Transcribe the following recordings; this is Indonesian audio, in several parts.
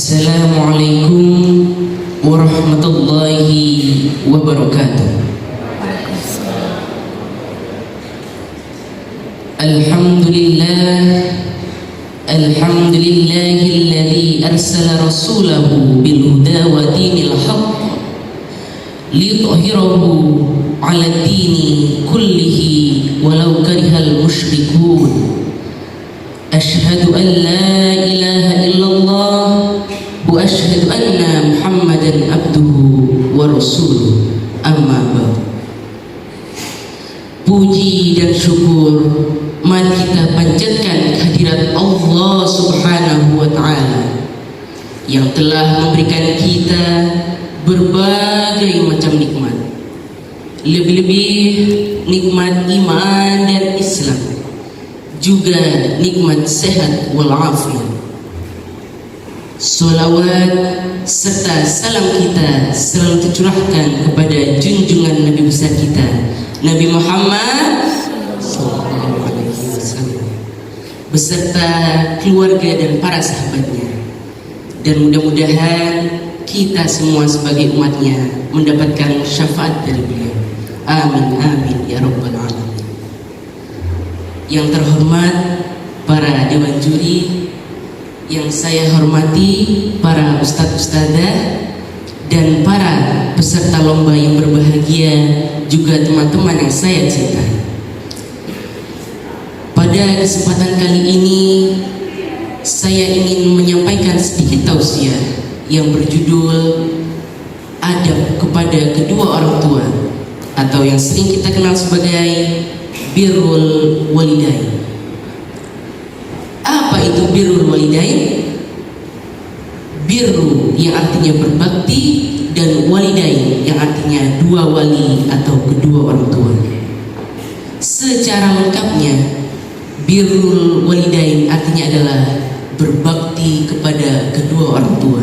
Assalamualaikum warahmatullahi wabarakatuh. Alhamdulillahilladzi arsala rasulahu bil huda wa dinil haqq lidhhirahu 'ala dini kullihi walau karihal musyrikun. Asyhadu an la ilaha illallah wa asyhadu anna Muhammadan abduhu wa rasuluh. Amma ba'd. Puji dan syukur mari kita panjatkan kehadirat Allah Subhanahu wa taala yang telah memberikan kita berbagai macam nikmat, lebih-lebih nikmat iman dan Islam, juga nikmat sehat walafiat. Salawat serta salam kita selalu tercurahkan kepada junjungan Nabi besar kita, Nabi Muhammad SAW, beserta keluarga dan para sahabatnya. Dan mudah-mudahan kita semua sebagai umatnya mendapatkan syafaat dari beliau. Amin amin ya rabbal alamin. Yang terhormat para dewan juri, yang saya hormati para ustadz-ustadzah dan para peserta lomba yang berbahagia, juga teman-teman yang saya cintai. Pada kesempatan kali ini saya ingin menyampaikan sedikit tausiah yang berjudul adab kepada kedua orang tua, atau yang sering kita kenal sebagai birrul walidain. Apa itu birrul walidain? Birru yang artinya berbakti, dan walidain yang artinya dua wali atau kedua orang tua. Secara lengkapnya, birrul walidain artinya adalah berbakti kepada kedua orang tua.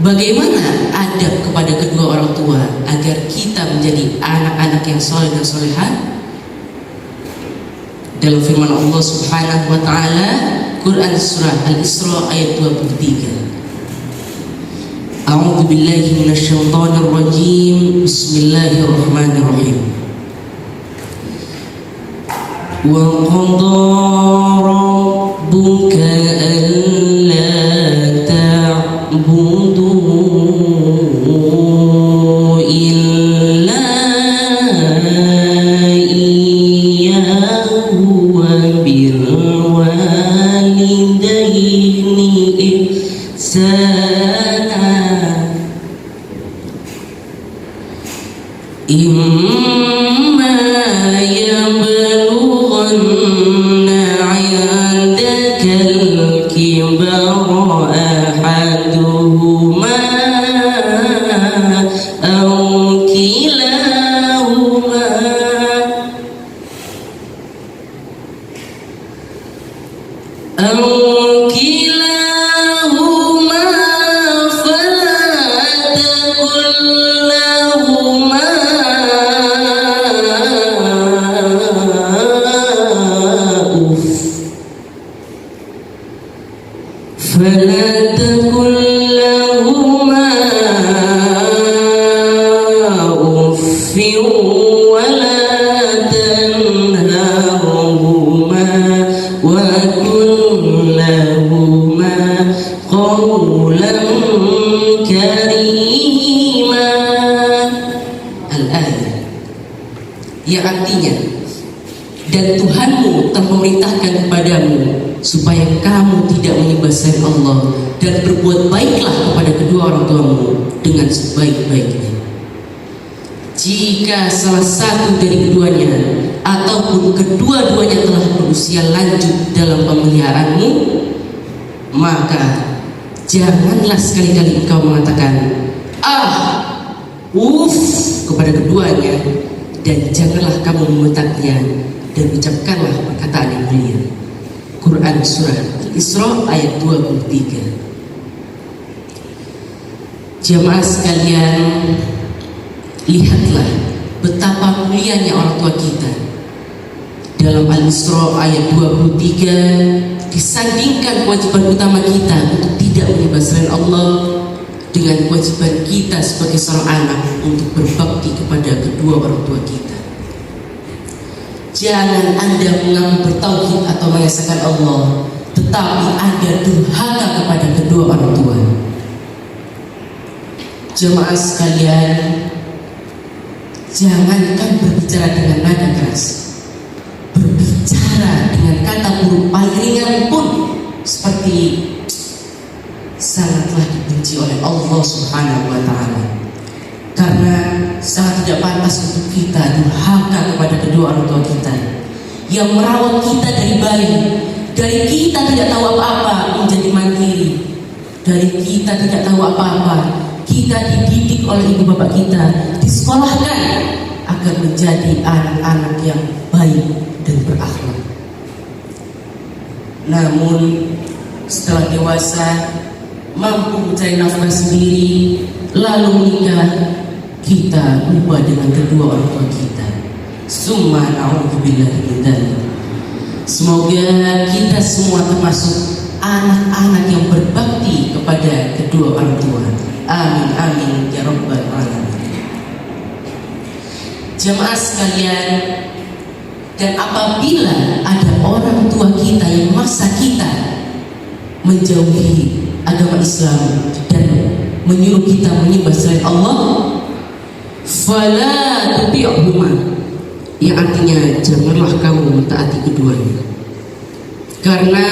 Bagaimana adab kepada kedua orang tua agar kita menjadi anak-anak yang soleh dan solehah? Dalam firman Allah Subhanahu wa taala, Quran surah Al-Isra ayat 23. A'udzu billahi minasyaitonir rajim. Bismillahirrahmanirrahim. Wa qadara rabbuka alla ta'budu illa iyyahu wa bil walidaini ihsana. Imma yablughanna 'indakal kibara ahaduhuma aw kilahuma fala taqul lahuma فلا تقل لهما أف ولا تنهرهما وقل لهما قولا كريما. Al-ayat yang artinya, dan Tuhanmu telah memerintahkan kepadamu supaya kamu tidak menyembah selain Allah, dan berbuat baiklah kepada kedua orang tuamu dengan sebaik-baiknya. Jika salah satu dari keduanya ataupun kedua-duanya telah berusia lanjut dalam pemeliharaanmu, maka janganlah sekali-kali engkau mengatakan uff kepada keduanya, dan janganlah kamu membentaknya, dan ucapkanlah perkataan yang mulia. Quran surah Al-Isra ayat 23. Jamaah sekalian, lihatlah betapa mulianya orang tua kita. Dalam Al-Isra ayat 23 disandingkan kewajiban utama kita untuk tidak menyembah selain Allah dengan kewajiban kita sebagai seorang anak untuk berbakti kepada kedua orang tua kita. Jangan Anda mengaku bertauhid atau mengesahkan Allah, tetapi Anda durhaka kepada kedua orang tua. Jemaah sekalian, jangankan berbicara dengan nada keras, berbicara dengan kata buruk paling ringan pun seperti sangatlah dibenci oleh Allah Subhanahu wa Ta'ala, karena sangat tidak pantas untuk kita durhaka kepada kedua orang tua kita yang merawat kita dari bayi, dari kita tidak tahu apa-apa menjadi mandiri, dari kita tidak tahu apa-apa kita dididik oleh ibu bapak kita, disekolahkan agar menjadi anak-anak yang baik dan berakhlak. Namun setelah dewasa, mampu mencari nafkah sendiri, lalu menikah, kita lupa dengan kedua orang tua kita. Summa na'udzubillahi min dzalik. Semoga kita semua termasuk anak-anak yang berbakti kepada kedua orang tua. Amin amin ya rabbal alamin. Jemaah sekalian, dan apabila ada orang tua kita yang memaksa kita menjauhi agama Islam dan menyuruh kita menyembah selain Allah, fala tuti'huma, yang artinya janganlah kamu mentaati keduanya, karena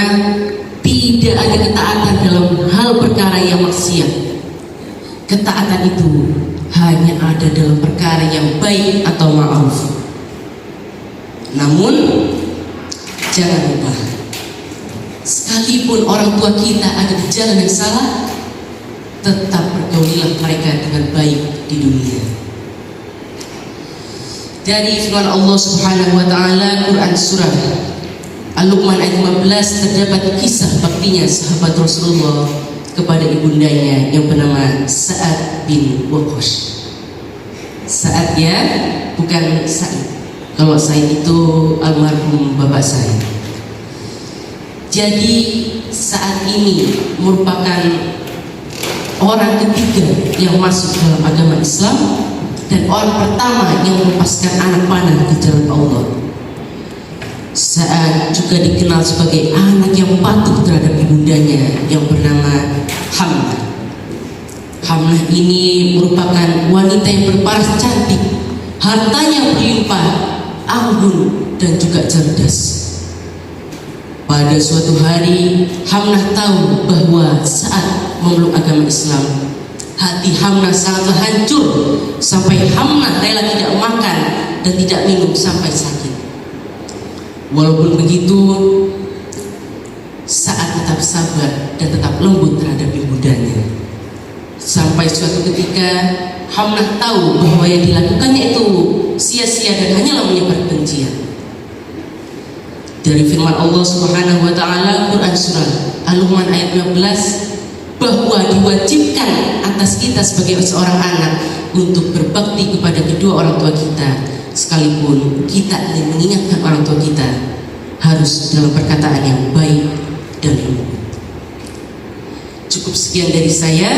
tidak ada ketaatan dalam hal perkara yang maksiat. Ketaatan itu hanya ada dalam perkara yang baik atau ma'ruf. Namun jangan lupa, sekalipun orang tua kita ada di jalan yang salah, tetap pergaulilah mereka dengan baik di dunia. Dari firman Allah Subhanahu wa Ta'ala, Quran surah Al-Luqman ayat 15, terdapat kisah baktinya sahabat Rasulullah kepada ibundanya yang bernama Sa'ad bin Waqqash. Sa'ad ya, bukan Sa'id. Kalau Sa'id itu almarhum bapak saya. Jadi saat ini merupakan orang ketiga yang masuk dalam agama Islam dan orang pertama yang melepaskan anak panah di jalan Allah. Sa'ad juga dikenal sebagai anak yang patuh terhadap ibundanya yang bernama Hamnah. Hamnah ini merupakan wanita yang berparas cantik, hartanya berlimpah, anggun dan juga cerdas. Pada suatu hari Hamnah tahu bahwa saat memeluk agama Islam, hati Hamnah sangatlah hancur sampai Hamnah rela tidak makan dan tidak minum sampai sakit. Walaupun begitu, saat tetap sabar dan tetap lembut terhadap ibundanya. Sampai suatu ketika Hamnah tahu bahwa yang dilakukannya itu sia-sia dan hanyalah menyebar kebencian. Dari firman Allah Subhanahu wa Ta'ala, Quran surah Al-Luqman ayat 15, bahwa diwajibkan atas kita sebagai seorang anak untuk berbakti kepada kedua orang tua kita, sekalipun kita ingin mengingatkan orang tua kita, harus dalam perkataan yang baik dan lembut. Cukup sekian dari saya.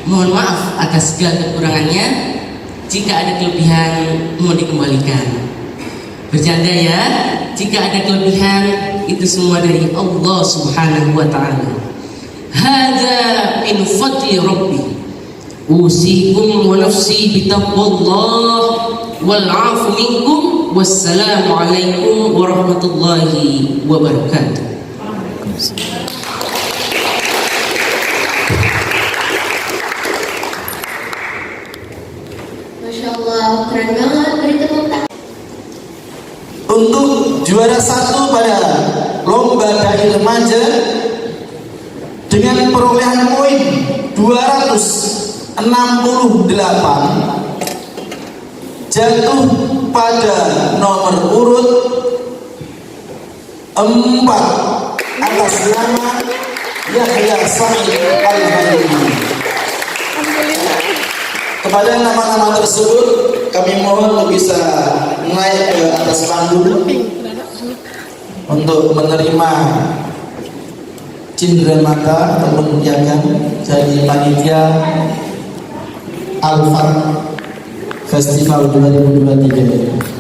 Mohon maaf atas segala kekurangannya. Jika ada kelebihan, mohon dikembalikan. Bercanda ya. Jika ada kelebihan, itu semua dari Allah Subhanahu wa Ta'ala. Hadza min fadli Rabbi. Usikum wa nafsi bitaqwallah wal 'afu minkum. Wassalamu alaikum warahmatullahi wabarakatuh. Masya Allah, keren banget. Beri tepuk tangan. Untuk juara satu pada lomba dai remaja dengan perolehan poin 268, jatuh pada nomor urut 4 atas nama Yahya Sa'id Al-Hadimi. Kepada nama-nama tersebut kami mohon untuk bisa naik ke atas panggung untuk menerima cindera mata ataupun piagam dari panitia Alfat Festival 2023.